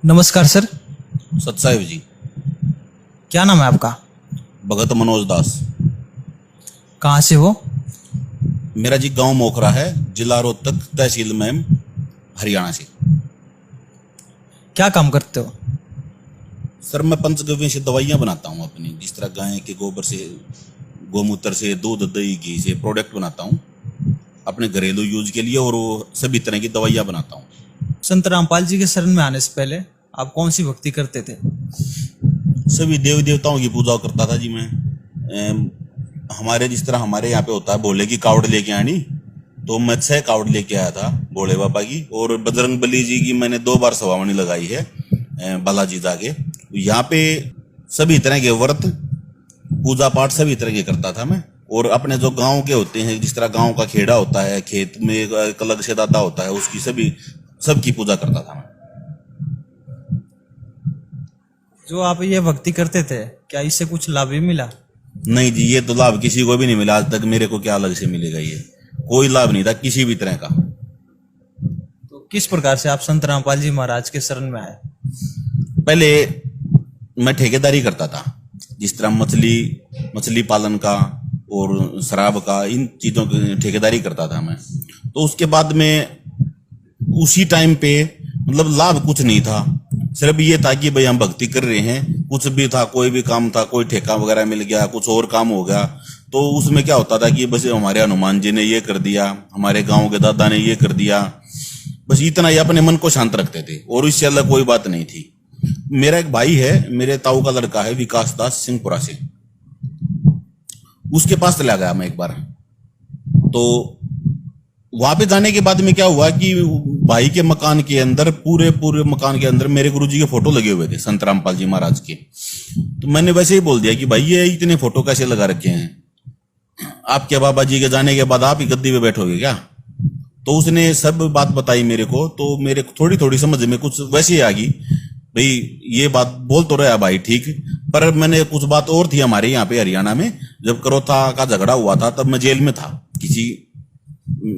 नमस्कार सर। सतसाहिब जी। क्या नाम है आपका? भगत मनोज दास। कहाँ से हो? मेरा जी गांव मोखरा है, जिला रोहतक, तहसील मैम, हरियाणा से। क्या काम करते हो? सर मैं पंचगव्य से दवाइयाँ बनाता हूँ अपनी, जिस तरह गाय के गोबर से, गोमूत्र से, दूध, दही, घी से प्रोडक्ट बनाता हूँ अपने घरेलू यूज के लिए, और वो सभी तरह की दवाइयाँ बनाता हूँ। संत रामपाल जी के शरण में आने से पहले आप कौन सी भक्ति करते थे? सभी देवी देवताओं की पूजा करता था जी मैं। हमारे जिस तरह हमारे यहाँ पे होता है भोले की कावड़ लेके आनी, तो मैं 6 कावड़ लेके आया था भोले बाबा की। और बजरंग बली जी की मैंने 2 बार सवावनी लगाई है बालाजी जाके। यहाँ पे सभी तरह के व्रत, पूजा पाठ सभी तरह के करता था मैं। और अपने जो गांव के होते हैं, जिस तरह गांव का खेड़ा होता है, खेत में एक अलग से दाता होता है, उसकी सबकी पूजा करता था मैं। जो आप ये भक्ति करते थे, क्या इससे कुछ लाभ भी मिला? नहीं जी, ये तो लाभ किसी को भी नहीं मिला आज तक। मेरे को क्या अलग से मिलेगा? ये कोई लाभ नहीं था किसी भी तरह का। तो किस प्रकार से आप संत रामपाल जी महाराज के शरण में आए? पहले मैं ठेकेदारी करता था, जिस तरह मछली पालन का और शराब का, इन चीजों की ठेकेदारी करता था मैं। तो उसके बाद में उसी टाइम पे मतलब लाभ कुछ नहीं था, सिर्फ ये था कि भाई हम भक्ति कर रहे हैं। कुछ भी था, कोई भी काम था, कोई ठेका वगैरह मिल गया, कुछ और काम हो गया, तो उसमें क्या होता था कि बस हमारे हनुमान जी ने ये कर दिया, हमारे गांव के दादा ने ये कर दिया, बस इतना ही अपने मन को शांत रखते थे, और इससे अलग कोई बात नहीं थी। मेरा एक भाई है, मेरे ताऊ का लड़का है, विकास दास, सिंहपुरा से। उसके पास चला गया मैं एक बार। तो वहां पे जाने के बाद में क्या हुआ कि भाई के मकान के अंदर, पूरे मकान के अंदर मेरे गुरुजी के फोटो लगे हुए थे, संत रामपाल जी महाराज के। तो मैंने वैसे ही बोल दिया कि भाई ये इतने फोटो कैसे लगा रखे हैं? आपके बाबा जी के जाने के बाद आप ही गद्दी पे बैठोगे क्या? तो उसने सब बात बताई मेरे को। तो मेरे थोड़ी थोड़ी समझ में कुछ वैसे ही आ गई, भाई ये बात बोल तो रहा भाई ठीक, पर मैंने कुछ बात और थी हमारे यहाँ पे हरियाणा में। जब करोथा का झगड़ा हुआ था तब मैं जेल में था,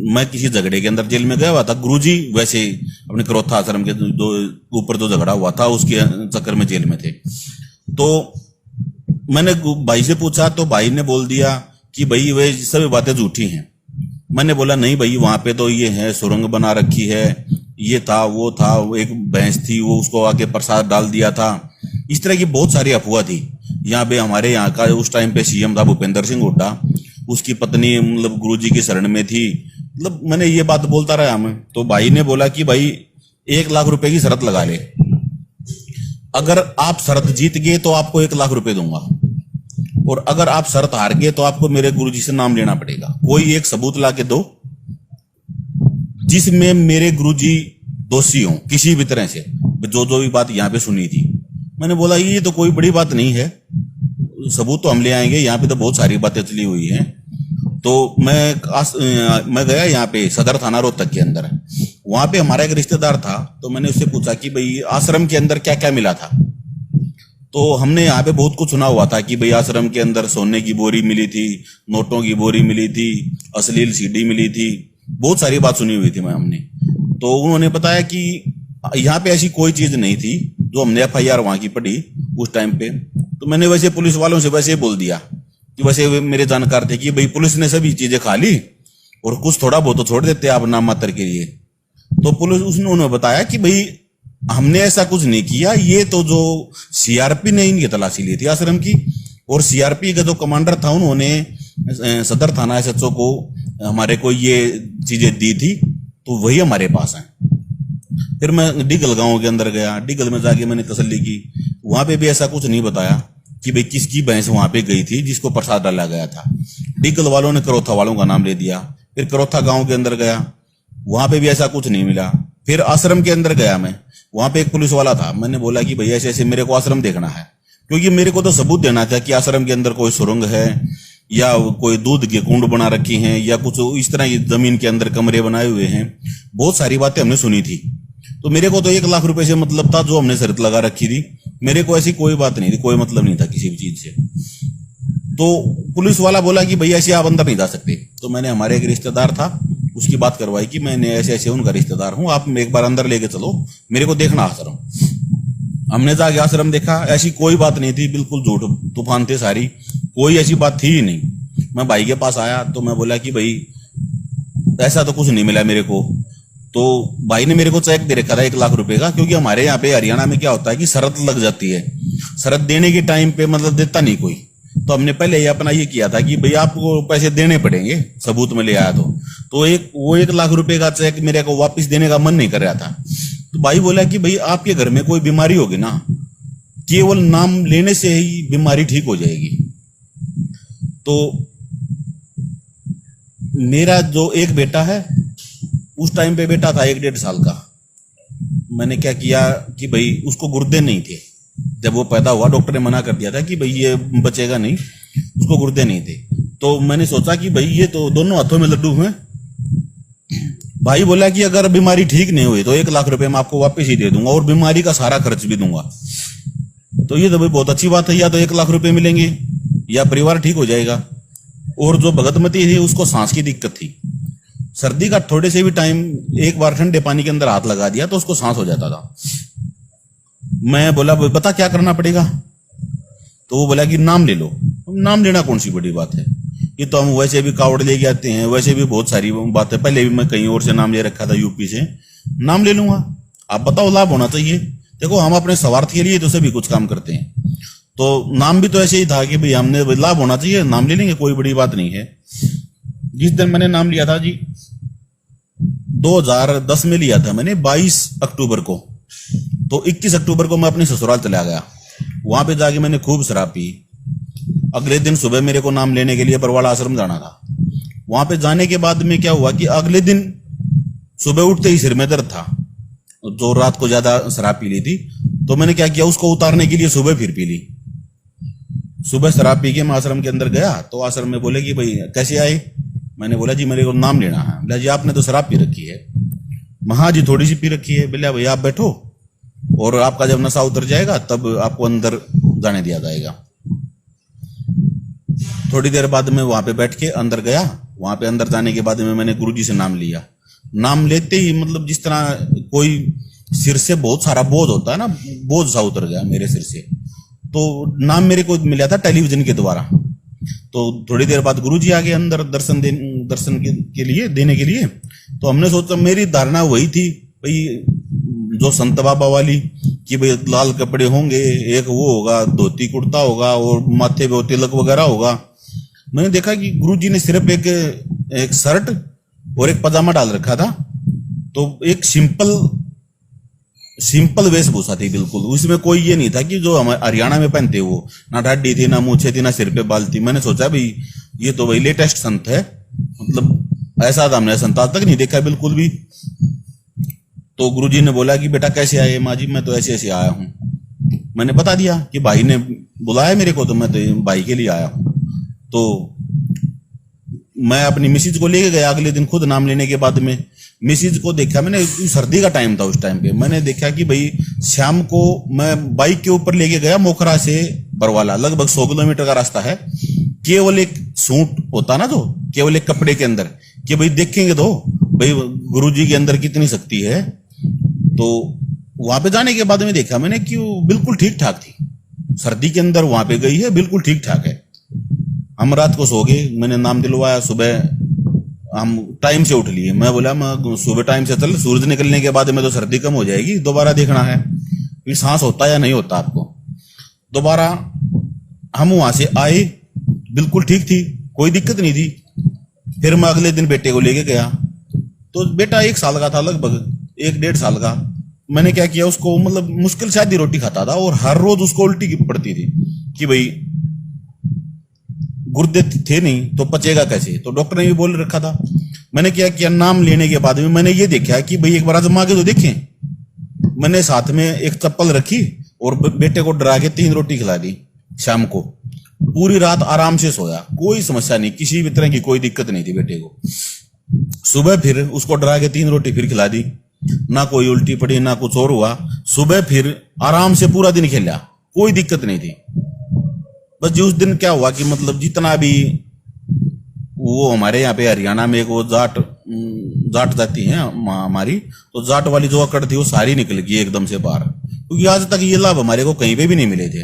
मैं किसी झगड़े के अंदर जेल में गया हुआ था। गुरुजी वैसे अपने करोथा आश्रम के ऊपर जो झगड़ा हुआ था उसके चक्कर में जेल में थे। तो मैंने भाई से पूछा, तो भाई ने बोल दिया कि भाई वे सभी बातें झूठी हैं। मैंने बोला नहीं भाई, वहां पे तो ये है, सुरंग बना रखी है, ये था वो था, एक भैंस थी वो, उसको आके प्रसाद डाल दिया था। इस तरह की बहुत सारी अफवाह थी। यहाँ पे हमारे यहाँ का उस टाइम पे सीएम था भूपेंद्र सिंह हुड्डा, उसकी पत्नी मतलब गुरुजी की शरण में थी। मतलब मैंने ये बात बोलता रहा मैं। तो भाई ने बोला कि भाई 1 लाख रुपए की शर्त लगा ले, अगर आप शर्त जीत गए तो आपको 1 लाख रुपए दूंगा, और अगर आप शर्त हार गए तो आपको मेरे गुरुजी से नाम लेना पड़ेगा। कोई एक सबूत ला के दो जिसमें मेरे गुरुजी दोषी हों किसी भी तरह से, जो भी बात यहाँ पे सुनी थी। मैंने बोला ये तो कोई बड़ी बात नहीं है, सबूत तो हम ले आएंगे, यहाँ पे तो बहुत सारी बातें चली हुई हैं। तो मैं गया यहाँ पे सदर थाना रोहतक के अंदर, वहां पे हमारा एक रिश्तेदार था। तो मैंने उससे पूछा कि भाई आश्रम के अंदर क्या क्या मिला था? तो हमने यहाँ पे बहुत कुछ सुना हुआ था कि भाई आश्रम के अंदर सोने की बोरी मिली थी, नोटों की बोरी मिली थी, अश्लील सीडी मिली थी, बहुत सारी बात सुनी हुई थी हमने। तो उन्होंने बताया कि यहाँ पे ऐसी कोई चीज नहीं थी, जो हमने FIR वहां की पढ़ी उस टाइम पे। तो मैंने वैसे पुलिस वालों से वैसे बोल दिया कि वैसे मेरे जानकार थे कि भाई पुलिस ने सभी चीजें खा ली और कुछ थोड़ा बहुत तो छोड़ देते आप नाम मात्र के लिए। तो पुलिस उन्होंने बताया कि भाई हमने ऐसा कुछ नहीं किया, ये तो जो CRP ने इनकी तलाशी ली थी आश्रम की, और CRP का जो कमांडर था उन्होंने सदर थाना SHO को हमारे को ये चीजें दी थी, तो वही हमारे पास है। फिर मैं डिगल गांव के अंदर गया, डिगल में जाके मैंने तसल्ली की, वहां पे भी ऐसा कुछ नहीं बताया कि भाई किसकी भैंस वहां पे गई थी जिसको प्रसाद डाला गया था। डिगल वालों ने करोथा वालों का नाम ले दिया। फिर करोथा गांव के अंदर गया, वहां पे भी ऐसा कुछ नहीं मिला। फिर आश्रम के अंदर गया मैं, वहां पे एक पुलिस वाला था। मैंने बोला कि भाई ऐसे ऐसे मेरे को आश्रम देखना है, क्योंकि मेरे को तो सबूत देना था कि आश्रम के अंदर कोई सुरंग है, या कोई दूध के कुंड बना रखी हैं, या कुछ इस तरह की जमीन के अंदर कमरे बनाए हुए हैं। बहुत सारी बातें हमने सुनी थी। तो मेरे को तो 1 लाख रुपए से मतलब था, जो हमने शर्त लगा रखी थी। मेरे को ऐसी कोई बात नहीं थी, कोई मतलब नहीं था किसी भी चीज से। तो पुलिस वाला बोला कि भैया ऐसे आप अंदर नहीं जा सकते। तो मैंने, हमारे एक रिश्तेदार था, उसकी बात करवाई कि मैंने ऐसे ऐसे उनका रिश्तेदार हूँ, आप एक बार अंदर लेके चलो, मेरे को देखना आश्रम। हमने जाके आश्रम देखा, ऐसी कोई बात नहीं थी, बिल्कुल झूठ तूफान थे सारी, कोई ऐसी बात थी ही नहीं। मैं भाई के पास आया तो मैं बोला कि भाई ऐसा तो कुछ नहीं मिला मेरे को। तो भाई ने मेरे को चेक दे रखा था 1 लाख रुपए का, क्योंकि हमारे यहाँ पे हरियाणा में क्या होता है कि शर्त लग जाती है, शर्त देने के टाइम पे मतलब देता नहीं कोई। तो हमने पहले ही अपना ये किया था कि भाई आपको पैसे देने पड़ेंगे, सबूत में ले आया तो वो 1 लाख रुपए का चेक मेरे को वापस देने का मन नहीं कर रहा था। तो भाई बोला कि भाई आपके घर में कोई बीमारी होगी ना, केवल नाम लेने से ही बीमारी ठीक हो जाएगी। तो मेरा जो एक बेटा है, उस टाइम पे बेटा था 1-1.5 साल का, मैंने क्या किया कि भाई उसको गुर्दे नहीं थे, जब वो पैदा हुआ डॉक्टर ने मना कर दिया था कि भाई ये बचेगा नहीं, उसको गुर्दे नहीं थे। तो मैंने सोचा कि भाई ये तो दोनों हाथों में लड्डू हैं। भाई बोला कि अगर बीमारी ठीक नहीं हुई तो 1 लाख रुपए मैं आपको वापस ही दे दूंगा और बीमारी का सारा खर्च भी दूंगा। तो ये तो भाई बहुत अच्छी बात है, या तो 1 लाख रुपए मिलेंगे या परिवार ठीक हो जाएगा। और जो भगतमती थी उसको सांस की दिक्कत थी, सर्दी का थोड़े से भी टाइम एक बार ठंडे पानी के अंदर हाथ लगा दिया तो उसको सांस हो जाता था। मैं बोला बता क्या करना पड़ेगा, तो वो बोला कि नाम ले लो। नाम लेना कौन सी बड़ी बात है, ये तो हम वैसे भी कावड़ लेके आते हैं, वैसे भी बहुत सारी बात है, पहले भी मैं कहीं और से नाम ले रखा था यूपी से, नाम ले लूंगा, आप बताओ लाभ होना चाहिए। देखो हम अपने स्वार्थ के लिए तो सभी कुछ काम करते हैं, तो नाम भी तो ऐसे ही था कि भाई हमने लाभ होना चाहिए, नाम ले लेंगे, कोई बड़ी बात नहीं है। जिस दिन मैंने नाम लिया था जी, 2010 में लिया था मैंने 22 अक्टूबर को, तो 21 अक्टूबर को मैं अपने ससुराल चला गया। वहां पे जाके मैंने खूब शराब पी। अगले दिन सुबह मेरे को नाम लेने के लिए बरवाला आश्रम जाना था। वहां पे जाने के बाद में क्या हुआ कि अगले दिन सुबह उठते ही सिर में दर्द था, जो रात को ज्यादा शराब पी ली थी। तो मैंने क्या किया, उसको उतारने के लिए सुबह फिर पी ली। सुबह शराब पी के मैं आश्रम के अंदर गया तो आश्रम में बोले कि भाई कैसे आए, मैंने बोला जी मेरे को नाम लेना है। बोला जी आपने तो शराब पी रखी है। हाँ जी थोड़ी सी पी रखी है। बोला भैया आप बैठो और आपका जब नशा उतर जाएगा तब आपको अंदर जाने दिया जाएगा। थोड़ी देर बाद में वहां पे बैठ के अंदर गया। वहां पे अंदर जाने के बाद में मैंने गुरुजी से नाम लिया। नाम लेते ही मतलब जिस तरह कोई सिर से बहुत सारा बोझ होता है ना, बोझ सा उतर गया मेरे सिर से। तो नाम मेरे को मिला था टेलीविजन के द्वारा। तो थोड़ी देर बाद गुरुजी आ गए अंदर दर्शन के लिए देने के लिए। तो हमने सोचा, मेरी धारणा वही थी भाई जो संत बाबा वाली कि भाई लाल कपड़े होंगे, एक वो होगा धोती कुर्ता होगा और माथे पे तिलक वगैरह होगा। मैंने देखा कि गुरुजी ने सिर्फ एक शर्ट और एक पजामा डाल रखा था। तो एक सिंपल वेशभूषा थी बिल्कुल, उसमें कोई ये नहीं था कि जो हमारे हरियाणा में पहनते वो, ना ढाडी थी ना मूछे थी ना सिर पे बाल थी। मैंने सोचा भाई ये तो भाई लेटेस्ट संत है, मतलब ऐसा था हमने संत आज तक नहीं देखा बिल्कुल भी। तो गुरुजी ने बोला कि बेटा कैसे आए। माँ जी मैं तो ऐसे ऐसे आया हूँ। मैंने बता दिया कि भाई ने बुलाया मेरे को, तो मैं तो भाई के लिए आया हूँ। तो मैं अपनी मिसिज को लेके गया अगले दिन खुद नाम लेने के बाद में। मिसिज को देखा मैंने, सर्दी का टाइम था उस टाइम पे। मैंने देखा कि भाई शाम को मैं बाइक के ऊपर लेके गया मोखरा से बरवाला, लगभग 100 किलोमीटर का रास्ता है। केवल एक सूट होता ना, जो केवल एक कपड़े के अंदर, कि भाई देखेंगे तो भाई गुरुजी के अंदर कितनी शक्ति है। तो वहां पे जाने के बाद में देखा मैंने कि वो बिल्कुल ठीक ठाक थी। सर्दी के अंदर वहां पे गई है, बिल्कुल ठीक ठाक है। हम रात को सो गए, मैंने नाम दिलवाया। सुबह हम टाइम से उठ लिए। मैं बोला मैं सुबह टाइम से चल, सूरज निकलने के बाद में तो सर्दी कम हो जाएगी, दोबारा देखना है फिर सांस होता या नहीं होता आपको। दोबारा हम वहां से आए, बिल्कुल ठीक थी, कोई दिक्कत नहीं थी। फिर मैं अगले दिन बेटे को लेके गया। तो बेटा 1 साल का था, लगभग 1-1.5 साल का। मैंने क्या किया, उसको मतलब मुश्किल से आधी रोटी खाता था और हर रोज उसको उल्टी पड़ती थी कि भाई गुर्दे थे नहीं तो पचेगा कैसे। तो डॉक्टर ने भी बोल रखा था। मैंने क्या किया, नाम लेने के बाद में मैंने ये देखा कि भाई एक बार आजमा के तो देखें। मैंने साथ में एक चप्पल रखी और बेटे को डरा के 3 रोटी खिला दी शाम को। पूरी रात आराम से सोया, कोई समस्या नहीं, किसी भी तरह की कोई दिक्कत नहीं थी बेटे को। सुबह फिर उसको डरा के 3 रोटी फिर खिला दी, ना कोई उल्टी पड़ी ना कुछ और हुआ। सुबह फिर आराम से पूरा दिन खेला, कोई दिक्कत नहीं थी। बस जी उस दिन क्या हुआ कि मतलब जितना भी वो हमारे यहाँ पे हरियाणा में एक वो जाट जाती है हमारी, तो जाट वाली जो अकड़ थी वो सारी निकल गई एकदम से बाहर। क्योंकि आज तक ये लाभ हमारे को कहीं पे भी नहीं मिले थे।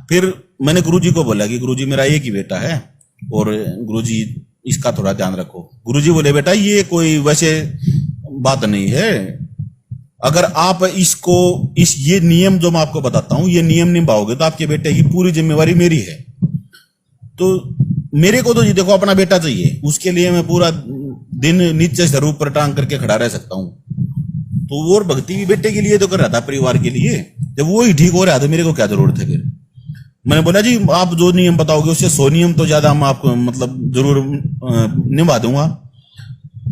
फिर मैंने गुरुजी को बोला कि गुरुजी मेरा एक ही बेटा है और गुरुजी इसका थोड़ा ध्यान रखो। गुरुजी बोले बेटा ये कोई वैसे बात नहीं है, अगर आप ये नियम जो मैं आपको बताता हूं ये नियम निभाओगे तो आपके बेटे की पूरी जिम्मेवारी मेरी है। तो मेरे को तो ये देखो अपना बेटा चाहिए, उसके लिए मैं पूरा दिन नीचे से रूप पर टांग करके खड़ा रह सकता हूँ। तो वो और भक्ति भी बेटे के लिए तो कर रहा था, परिवार के लिए। जब वो ही ठीक हो रहा था मेरे को क्या जरूरत है। फिर मैंने बोला जी आप जो नियम बताओगे उससे 100 नियम तो ज्यादा मैं आपको मतलब जरूर निभा दूंगा।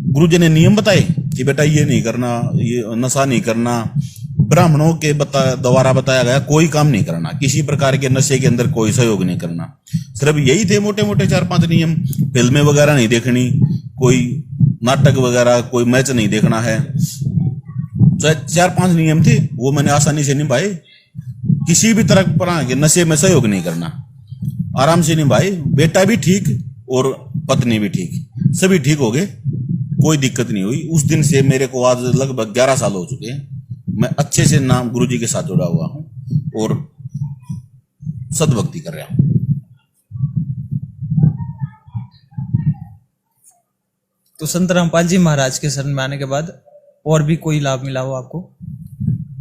गुरुजी ने नियम बताए कि बेटा ये नहीं करना, ये नशा नहीं करना, ब्राह्मणों के द्वारा बताया गया कोई काम नहीं करना, किसी प्रकार के नशे के अंदर कोई सहयोग नहीं करना। सिर्फ यही थे मोटे मोटे 4-5 नियम। फिल्में वगैरह नहीं देखनी, कोई नाटक वगैरह, कोई मैच नहीं देखना है। 4-5 नियम थे, वो मैंने आसानी से निभाए। किसी भी तरह के नशे में सहयोग नहीं करना, आराम से निभाए। बेटा भी ठीक और पत्नी भी ठीक, सभी ठीक हो गए, कोई दिक्कत नहीं हुई। उस दिन से मेरे को आज लगभग 11 साल हो चुके हैं, मैं अच्छे से नाम गुरुजी के साथ जुड़ा हुआ हूं और सद्भक्ति कर रहा हूं। तो संत रामपाल जी महाराज के शरण में आने के बाद और भी कोई लाभ मिला हो आपको?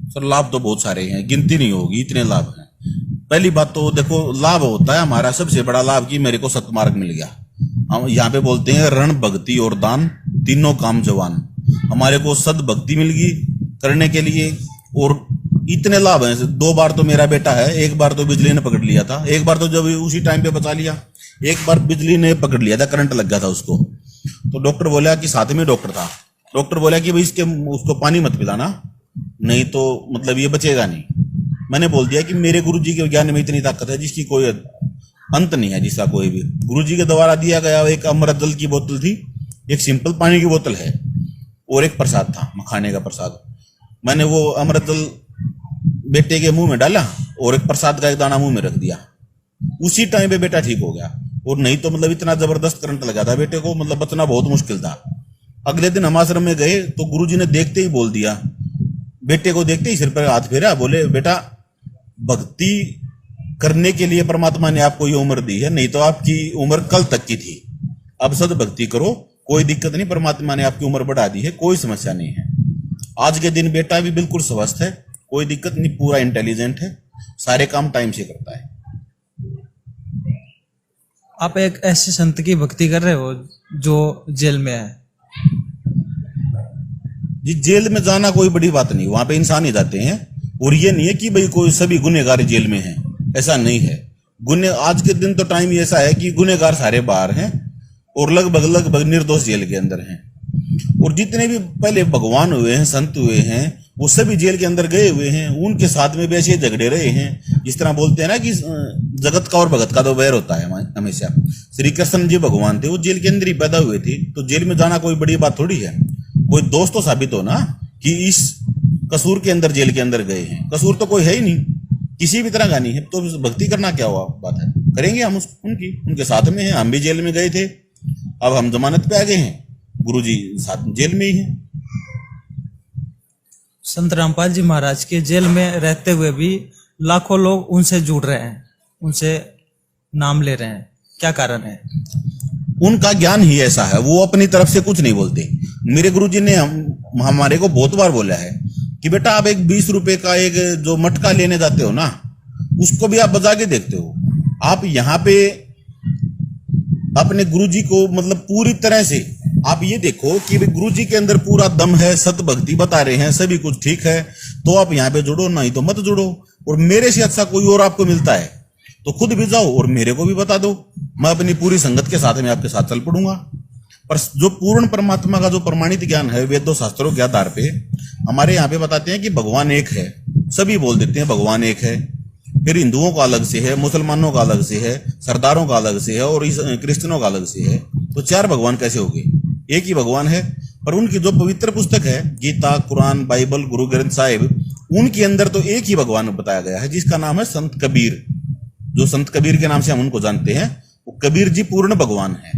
सर लाभ तो बहुत सारे हैं, गिनती नहीं होगी, इतने लाभ हैं। पहली बात तो देखो लाभ होता है हमारा सबसे बड़ा लाभ कि मेरे को सतमार्ग मिल गया। हम यहाँ पे बोलते हैं रण, भक्ति और दान तीनों काम जवान। हमारे को सद्भक्ति मिल गई करने के लिए और इतने लाभ हैं। 2 बार तो मेरा बेटा है, 1 बार तो बिजली ने पकड़ लिया था, 1 बार तो जब उसी टाइम पे बचा लिया, 1 बार बिजली ने पकड़ लिया था, करंट लग गया था उसको। तो डॉक्टर बोला कि साथ में डॉक्टर था, डॉक्टर बोला कि भाई उसको पानी मत पिलाना, नहीं तो मतलब ये बचेगा नहीं। मैंने बोल दिया कि मेरे गुरुजी के ज्ञान में इतनी ताकत है जिसकी कोई अंत नहीं है, जिसका कोई भी। गुरुजी के द्वारा दिया गया एक अमृत जल की बोतल थी, एक सिंपल पानी की बोतल है और एक प्रसाद था, खाने का प्रसाद। मैंने वो अमृत जल बेटे के मुंह में डाला और एक प्रसाद का एक दाना मुंह में रख दिया। उसी टाइम पे बेटा ठीक हो गया। और नहीं तो मतलब इतना जबरदस्त करंट लगा था बेटे को, मतलब बचना बहुत मुश्किल था। अगले दिन हम आश्रम में गए तो गुरुजी ने देखते ही बोल दिया, बेटे को देखते ही सिर पर हाथ फेरा, बोले बेटा भक्ति करने के लिए परमात्मा ने आपको ये उम्र दी है, नहीं तो आपकी उम्र कल तक की थी। अब सद्भक्ति करो, कोई दिक्कत नहीं, परमात्मा ने आपकी उम्र बढ़ा दी है, कोई समस्या नहीं है। आज के दिन बेटा भी बिल्कुल स्वस्थ है, कोई दिक्कत नहीं, पूरा इंटेलिजेंट है, सारे काम टाइम से करता है। आप एक ऐसे संत की भक्ति कर रहे हो जो जेल में है। जी जेल में जाना कोई बड़ी बात नहीं, वहां पे इंसान ही जाते हैं। और ये नहीं है कि भाई कोई सभी गुनहगार जेल में हैं, ऐसा नहीं है। आज के दिन तो टाइम ऐसा है कि गुनहगार सारे बाहर हैं और लगभग निर्दोष जेल के अंदर हैं। और जितने भी पहले भगवान हुए हैं, संत हुए हैं, वो सभी जेल के अंदर गए हुए हैं, उनके साथ में भी ऐसे झगड़े रहे हैं। जिस तरह बोलते हैं ना कि जगत का और भगत का तो वैर होता है हमेशा। श्री कृष्ण जी भगवान थे, वो जेल के अंदर ही पैदा हुए थे, तो जेल में जाना कोई बड़ी बात थोड़ी है। कोई दोस्त तो साबित हो ना कि इस कसूर के अंदर जेल के अंदर गए हैं, कसूर तो कोई है ही नहीं, किसी भी तरह का नहीं है, तो भक्ति करना क्या हुआ बात है, करेंगे हम उनके साथ में हैं। हम भी जेल में गए थे, अब हम जमानत पे आ गए हैं, गुरुजी साथ जेल में ही हैं। संत रामपाल जी महाराज के जेल में रहते हुए भी लाखों लोग उनसे जुड़ रहे हैं, उनसे नाम ले रहे हैं, क्या कारण है? उनका ज्ञान ही ऐसा है, वो अपनी तरफ से कुछ नहीं बोलते। मेरे गुरुजी ने हमारे को बहुत बार बोला है कि बेटा आप एक 20 रुपए का एक जो मटका लेने जाते हो ना, उसको भी आप बजा के देखते हो। आप यहाँ पे अपने गुरुजी को मतलब पूरी तरह से आप ये देखो कि गुरुजी के अंदर पूरा दम है, सत भक्ति बता रहे हैं, सभी कुछ ठीक है, तो आप यहाँ पे जुड़ो, नहीं तो मत जुड़ो। और मेरे से अच्छा कोई और आपको मिलता है तो खुद भी जाओ और मेरे को भी बता दो, मैं अपनी पूरी संगत के साथ में आपके साथ चल पड़ूंगा। पर जो पूर्ण परमात्मा का जो प्रमाणित ज्ञान है वेदों शास्त्रों के आधार पे हमारे यहाँ पे बताते हैं कि भगवान एक है, सभी बोल देते हैं भगवान एक है। फिर हिंदुओं का अलग से है, मुसलमानों का अलग से है, सरदारों का अलग से है और क्रिश्चियनों का अलग से है। तो 4 भगवान कैसे हो गए? एक ही भगवान है। पर उनकी जो पवित्र पुस्तक है गीता, कुरान, बाइबल, गुरु ग्रंथ साहिब, उनके अंदर तो एक ही भगवान बताया गया है, जिसका नाम है संत कबीर। जो संत कबीर के नाम से हम उनको जानते हैं, वो कबीर जी पूर्ण भगवान है,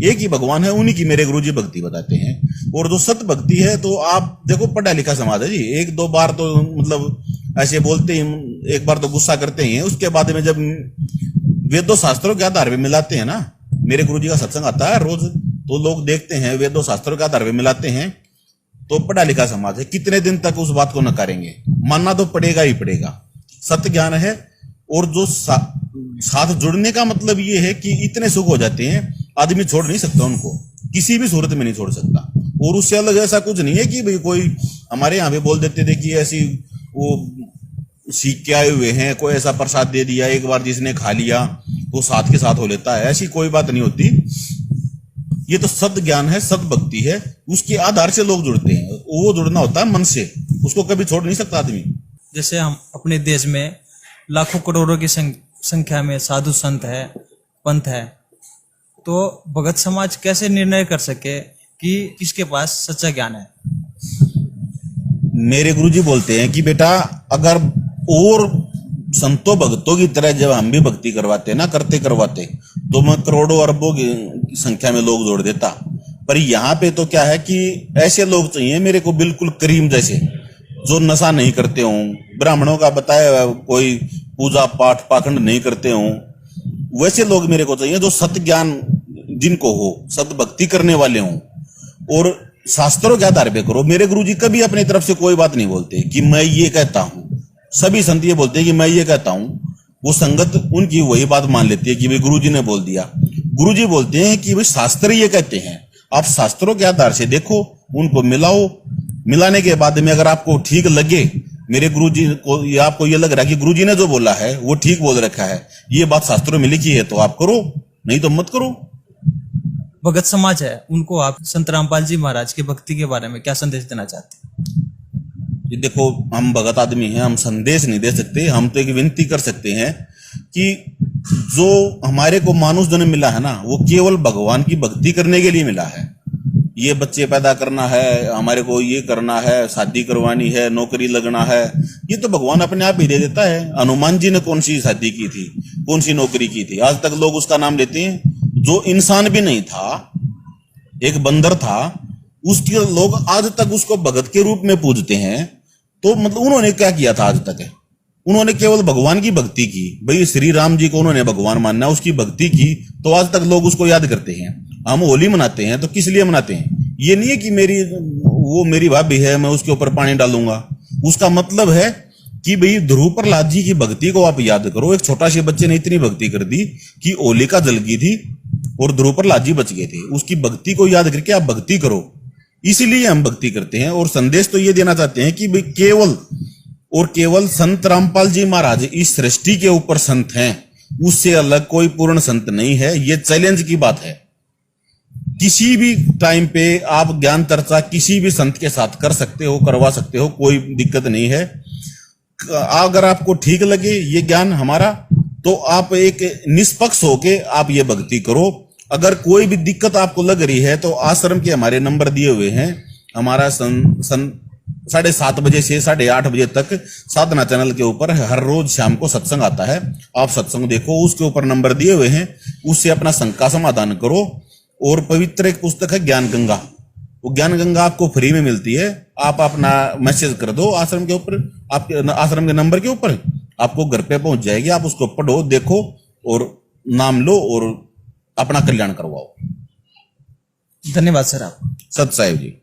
एक ही भगवान है, उन्हीं की मेरे गुरुजी भक्ति बताते हैं। और जो सत भक्ति है तो आप देखो पढ़ा लिखा समाज है जी, 1-2 बार तो मतलब ऐसे बोलते ही एक बार तो गुस्सा करते ही हैं, उसके बाद में जब वेदों शास्त्रों के आधार पे मिलाते हैं ना, मेरे गुरुजी का सत्संग आता है रोज, तो लोग देखते हैं वेदों शास्त्रों के आधार पे मिलाते हैं, तो पढ़ा लिखा समाज है, कितने दिन तक उस बात को नकारेंगे? मानना तो पड़ेगा ही पड़ेगा। सत्य ज्ञान है, और जो साथ जुड़ने का मतलब ये है कि इतने सुख हो जाते हैं, आदमी छोड़ नहीं सकता उनको, किसी भी सूरत में नहीं छोड़ सकता। और उससे अलग ऐसा कुछ नहीं है कि भाई कोई हमारे यहाँ पे बोल देते थे कि ऐसी वो सीख के आए हुए हैं, कोई ऐसा प्रसाद दे दिया, एक बार जिसने खा लिया वो साथ के साथ हो लेता है, ऐसी कोई बात नहीं होती। ये तो सद ज्ञान है, सद भक्ति है, उसके आधार से लोग जुड़ते हैं, वो जुड़ना होता है मन से, उसको कभी छोड़ नहीं सकता आदमी। जैसे हम अपने देश में लाखों करोड़ों की संख्या में साधु संत है, पंथ है, तो भगत समाज कैसे निर्णय कर सके कि किसके पास सच्चा ज्ञान है? मेरे गुरुजी बोलते हैं कि बेटा, अगर और संतों भक्तों की तरह जब हम भी भक्ति करवाते ना, करवाते तो मैं करोड़ों अरबों की संख्या में लोग जोड़ देता। पर यहाँ पे तो क्या है कि ऐसे लोग चाहिए मेरे को बिल्कुल करीम जैसे, जो नशा नहीं करते हों, ब्राह्मणों का बताया कोई पूजा पाठ पाखंड नहीं करते हों, वैसे लोग मेरे को चाहिए, जो सत्य ज्ञान जिनको हो, सत भक्ति करने वाले हों, और शास्त्रों के आधार पे करो। मेरे गुरुजी कभी अपनी तरफ से कोई बात नहीं बोलते कि मैं ये कहता हूं, सभी संत ये बोलते हैं कि मैं ये कहता हूं, वो संगत उनकी वही बात मान लेती है कि भाई गुरुजी ने बोल दिया। गुरुजी बोलते हैं कि भाई शास्त्र ये कहते हैं, आप शास्त्रों के आधार से देखो, उनको मिलाओ, मिलाने के बाद में अगर आपको ठीक लगे, मेरे गुरुजी को या आपको ये लग रहा है कि गुरुजी ने जो बोला है वो ठीक बोल रखा है, ये बात शास्त्रों में लिखी है, तो आप करो, नहीं तो मत करो। भगत समाज है, उनको आप संत रामपाल जी महाराज की भक्ति के बारे में क्या संदेश देना चाहते हैं? ये देखो, हम भगत आदमी हैं, हम संदेश नहीं दे सकते, हम तो एक विनती कर सकते हैं कि जो हमारे को मानुष जन्म मिला है ना, वो केवल भगवान की भक्ति करने के लिए मिला है। ये बच्चे पैदा करना है, हमारे को ये करना है, शादी करवानी है, नौकरी लगना है, ये तो भगवान अपने आप ही दे देता है। हनुमान जी ने कौन सी शादी की थी, कौन सी नौकरी की थी, आज तक लोग उसका नाम लेते हैं। जो इंसान भी नहीं था, एक बंदर था, उसके लोग आज तक उसको भगत के रूप में पूजते हैं। तो मतलब उन्होंने क्या किया था आज तक? उन्होंने केवल भगवान की भक्ति की। भाई श्री राम जी को उन्होंने भगवान मानना, उसकी भक्ति की, तो आज तक लोग उसको याद करते हैं। हम होली मनाते हैं तो किस लिए मनाते हैं? ये नहीं है कि मेरी भाभी है, मैं उसके ऊपर पानी डालूंगा। उसका मतलब है कि भाई ध्रुव प्रहलाद जी की भक्ति को आप याद करो। एक छोटा से बच्चे ने इतनी भक्ति कर दी कि होलिका जल गई थी और ध्रुव प्रहलाद जी बच गए थे। उसकी भक्ति को याद करके आप भक्ति करो, इसीलिए हम भक्ति करते हैं। और संदेश तो ये देना चाहते हैं कि भाई केवल और केवल संत रामपाल जी महाराज इस सृष्टि के ऊपर संत हैं, उससे अलग कोई पूर्ण संत नहीं है। ये चैलेंज की बात है। किसी भी टाइम पे आप ज्ञान चर्चा किसी भी संत के साथ कर सकते हो, करवा सकते हो, कोई दिक्कत नहीं है। अगर आपको ठीक लगे ये ज्ञान हमारा, तो आप एक निष्पक्ष होके आप ये भक्ति करो। अगर कोई भी दिक्कत आपको लग रही है तो आश्रम के हमारे नंबर दिए हुए हैं। हमारा 7:30 बजे से 8:30 बजे तक साधना चैनल के ऊपर हर रोज शाम को सत्संग आता है। आप सत्संग देखो, उसके ऊपर नंबर दिए हुए हैं, उससे अपना शंका समाधान करो। और पवित्र एक पुस्तक है ज्ञान गंगा, वो ज्ञान गंगा आपको फ्री में मिलती है। आप अपना मैसेज कर दो आश्रम के ऊपर, आपके आश्रम के नंबर के ऊपर, आपको घर पे पहुंच जाएगी। आप उसको पढ़ो, देखो और नाम लो और अपना कल्याण करवाओ। धन्यवाद सर। आप सत साहिब जी।